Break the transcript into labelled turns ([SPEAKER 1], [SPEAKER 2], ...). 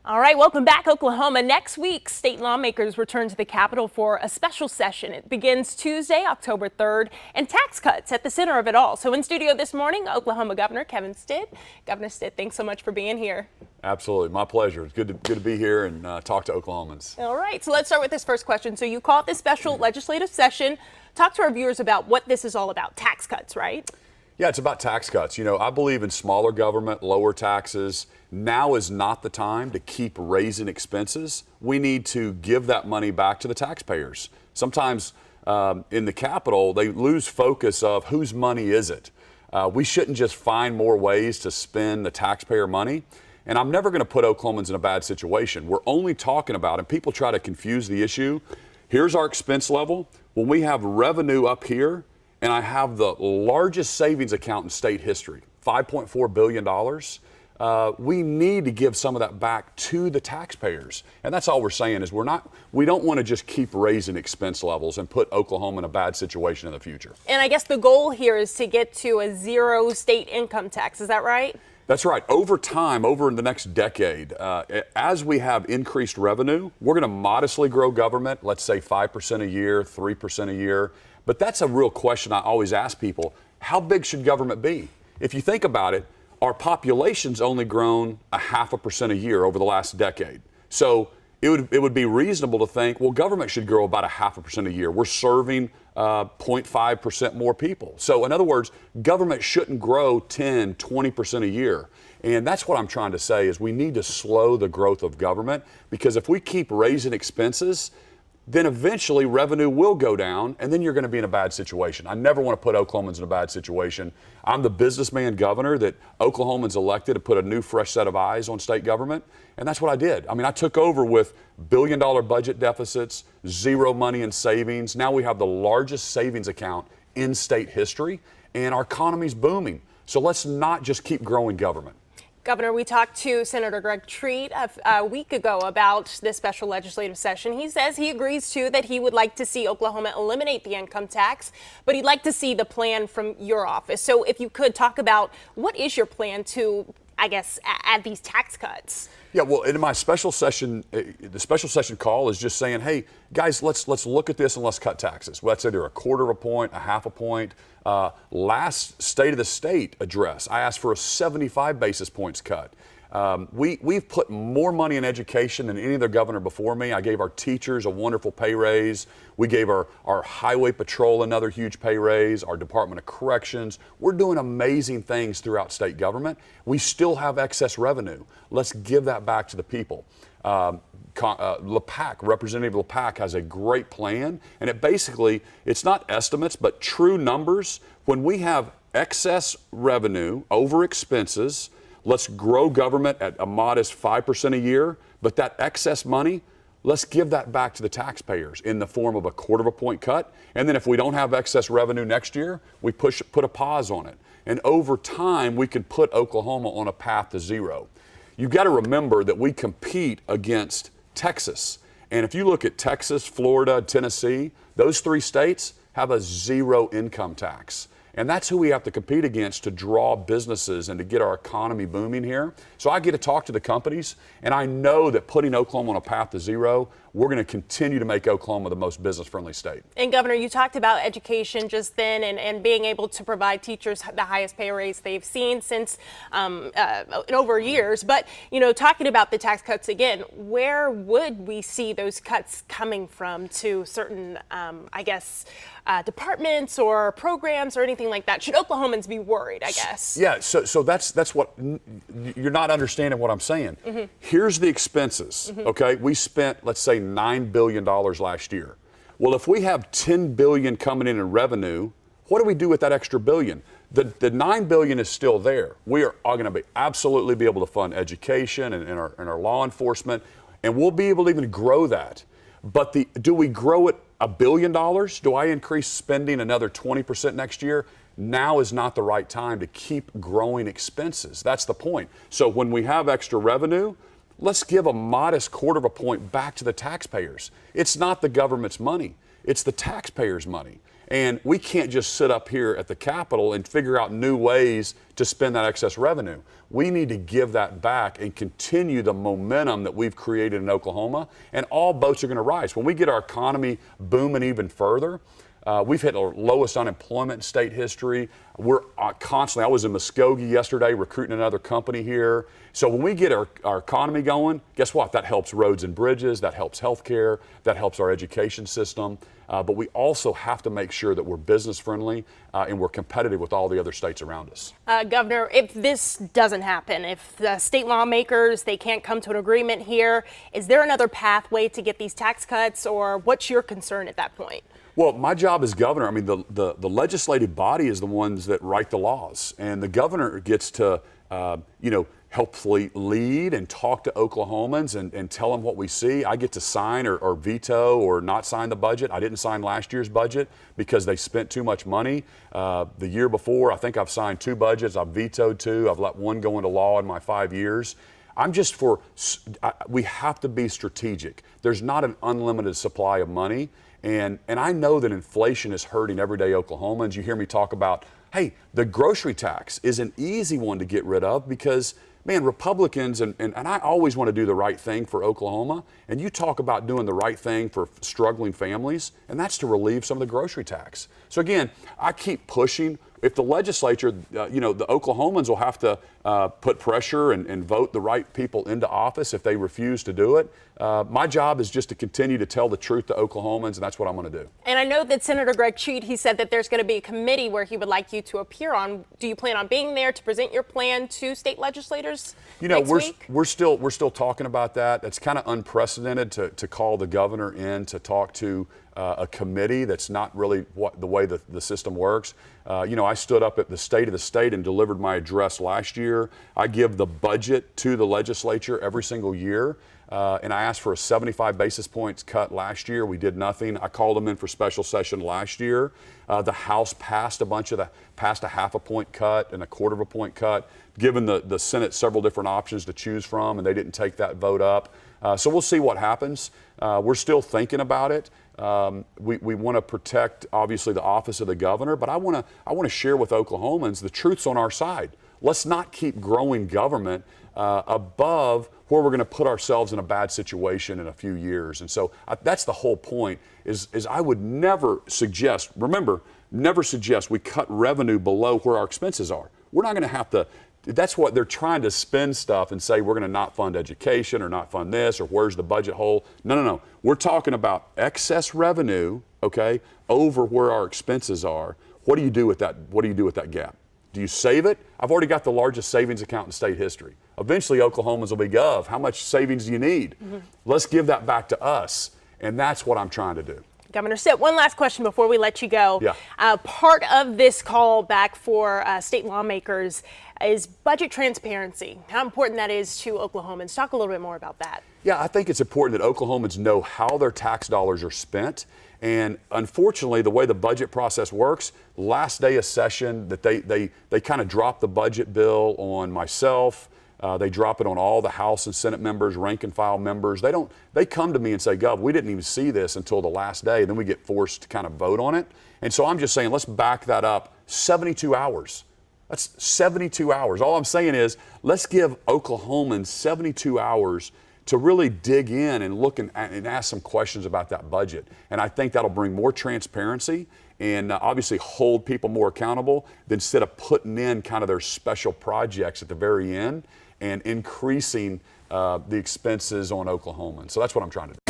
[SPEAKER 1] All right, welcome back, Oklahoma. Next week, state lawmakers return to the Capitol for a special session. It begins Tuesday, October 3rd, and tax cuts at the center of it all. So in studio this morning, Oklahoma Governor Kevin Stitt. Governor Stitt, thanks so much for being here.
[SPEAKER 2] Absolutely, my pleasure. It's good to be here and talk to Oklahomans.
[SPEAKER 1] All right, so let's start with this first question. So you call it this special legislative session. Talk to our viewers about what this is all about. Tax cuts, right?
[SPEAKER 2] Yeah, it's about tax cuts. You know, I believe in smaller government, lower taxes. Now is not the time to keep raising expenses. We need to give that money back to the taxpayers. Sometimes in the Capitol, they lose focus of whose money is it. We shouldn't just find more ways to spend the taxpayer money. And I'm never going to put Oklahomans in a bad situation. We're only talking about, and people try to confuse the issue. Here's our expense level. When we have revenue up here, and I have the largest savings account in state history, $5.4 billion. We need to give some of that back to the taxpayers. And that's all we're saying is we don't want to just keep raising expense levels and put Oklahoma in a bad situation in the future.
[SPEAKER 1] And I guess the goal here is to get to a zero state income tax. Is that right?
[SPEAKER 2] That's right. Over time, over the next decade, as we have increased revenue, we're going to modestly grow government, let's say 5% a year, 3% a year. But that's a real question I always ask people. How big should government be? If you think about it, our population's only grown 0.5% a year over the last decade. So it would be reasonable to think, well, government should grow about 0.5% a year. We're serving 0.5% more people. So in other words, government shouldn't grow 10, 20% a year. And that's what I'm trying to say is we need to slow the growth of government, because if we keep raising expenses, then eventually revenue will go down, and then you're going to be in a bad situation. I never want to put Oklahomans in a bad situation. I'm the businessman governor that Oklahomans elected to put a new, fresh set of eyes on state government, and that's what I did. I mean, I took over with billion-dollar budget deficits, zero money in savings. Now we have the largest savings account in state history, and our economy's booming. So let's not just keep growing government.
[SPEAKER 1] Governor, we talked to Senator Greg Treat a week ago about this special legislative session. He says he agrees, too, that he would like to see Oklahoma eliminate the income tax, but he'd like to see the plan from your office. So if you could talk about what is your plan to, I guess, add these tax cuts?
[SPEAKER 2] Yeah, well, in my special session, the special session call is just saying, hey, guys, let's look at this and let's cut taxes. Well, that's either 1/4 point, 1/2 point. Last State of the State address, I asked for a 75 basis points cut. We've put more money in education than any other governor before me. I gave our teachers a wonderful pay raise. We gave our highway patrol another huge pay raise, our Department of Corrections. We're doing amazing things throughout state government. We still have excess revenue. Let's give that back to the people. LePac, Representative LePac has a great plan, and it's not estimates, but true numbers. When we have excess revenue over expenses, let's grow government at a modest 5% a year, but that excess money, let's give that back to the taxpayers in the form of a 1/4 point cut. And then if we don't have excess revenue next year, we put a pause on it. And over time, we can put Oklahoma on a path to zero. You've got to remember that we compete against Texas. And if you look at Texas, Florida, Tennessee, those 3 states have a zero income tax. And that's who we have to compete against to draw businesses and to get our economy booming here. So I get to talk to the companies, and I know that putting Oklahoma on a path to zero, we're going to continue to make Oklahoma the most business-friendly state.
[SPEAKER 1] And Governor, you talked about education just then and being able to provide teachers the highest pay raise they've seen since over years. But, you know, talking about the tax cuts again, where would we see those cuts coming from to certain, departments or programs or anything like that? Should Oklahomans be worried, I guess?
[SPEAKER 2] Yeah, so that's what you're not understanding what I'm saying. Mm-hmm. Here's the expenses, okay? We spent, let's say, $9 billion last year. Well, if we have $10 billion coming in revenue, what do we do with that extra billion? The $9 billion is still there. We are going to absolutely be able to fund education and our law enforcement, and we'll be able to even grow that. But do we grow it $1 billion? Do I increase spending another 20% next year? Now is not the right time to keep growing expenses. That's the point. So when we have extra revenue, let's give a modest 1/4 point back to the taxpayers. It's not the government's money. It's the taxpayers' money. And we can't just sit up here at the Capitol and figure out new ways to spend that excess revenue. We need to give that back and continue the momentum that we've created in Oklahoma, and all boats are going to rise. When we get our economy booming even further, we've hit the lowest unemployment in state history. We're constantly, I was in Muskogee yesterday recruiting another company here. So when we get our economy going, guess what? That helps roads and bridges, that helps healthcare, that helps our education system. But we also have to make sure that we're business friendly and we're competitive with all the other states around us.
[SPEAKER 1] Governor, if this doesn't happen, if the state lawmakers, they can't come to an agreement here, is there another pathway to get these tax cuts, or what's your concern at that point?
[SPEAKER 2] Well, my job as governor, I mean, the legislative body is the ones that write the laws, and the governor gets to, helpfully lead and talk to Oklahomans and tell them what we see. I get to sign or veto or not sign the budget. I didn't sign last year's budget because they spent too much money. The year before, I think I've signed 2 budgets. I've vetoed 2. I've let 1 go into law in my 5 years. I'm just we have to be strategic. There's not an unlimited supply of money. And I know that inflation is hurting everyday Oklahomans. You hear me talk about, hey, the grocery tax is an easy one to get rid of because, man, Republicans, and I always want to do the right thing for Oklahoma, and you talk about doing the right thing for struggling families, and that's to relieve some of the grocery tax. So again, I keep pushing. If the legislature, the Oklahomans will have to put pressure and vote the right people into office if they refuse to do it. My job is just to continue to tell the truth to Oklahomans, and that's what I'm going to do.
[SPEAKER 1] And I know that Senator Greg Treat, he said that there's going to be a committee where he would like you to appear on. Do you plan on being there to present your plan to state legislators next week?
[SPEAKER 2] We're still talking about that. It's kind of unprecedented to call the governor in to talk to a committee. That's not really the way the system works. I stood up at the State of the State and delivered my address last year. I give the budget to the legislature every single year. And I asked for a 75 basis points cut last year. We did nothing. I called them in for special session last year. The House passed passed a half a point cut and a quarter of a point cut, given the Senate several different options to choose from, and they didn't take that vote up. So we'll see what happens. We're still thinking about it. We want to protect, obviously, the office of the governor, but I want to share with Oklahomans the truth's on our side. Let's not keep growing government above where we're going to put ourselves in a bad situation in a few years. And so that's the whole point, is I would never suggest, remember, never suggest we cut revenue below where our expenses are. We're not going to have to. That's what they're trying to spend stuff and say we're going to not fund education or not fund this or where's the budget hole. No. We're talking about excess revenue, okay, over where our expenses are. What do you do with that? What do you do with that gap? Do you save it? I've already got the largest savings account in state history. Eventually, Oklahomans will be, Gov, how much savings do you need? Mm-hmm. Let's give that back to us, and that's what I'm trying to do.
[SPEAKER 1] Governor Stitt, one last question before we let you go.
[SPEAKER 2] Yeah.
[SPEAKER 1] Part of this call back for state lawmakers is budget transparency, how important that is to Oklahomans. Talk a little bit more about that.
[SPEAKER 2] Yeah, I think it's important that Oklahomans know how their tax dollars are spent. And unfortunately, the way the budget process works, last day of session, that they kind of drop the budget bill on myself. They drop it on all the House and Senate members, rank and file members. They come to me and say, Gov, we didn't even see this until the last day. Then we get forced to kind of vote on it. And so I'm just saying, let's back that up 72 hours. That's 72 hours. All I'm saying is, let's give Oklahomans 72 hours to really dig in and look and ask some questions about that budget. And I think that'll bring more transparency and obviously hold people more accountable than instead of putting in kind of their special projects at the very end and increasing the expenses on Oklahomans. So that's what I'm trying to do.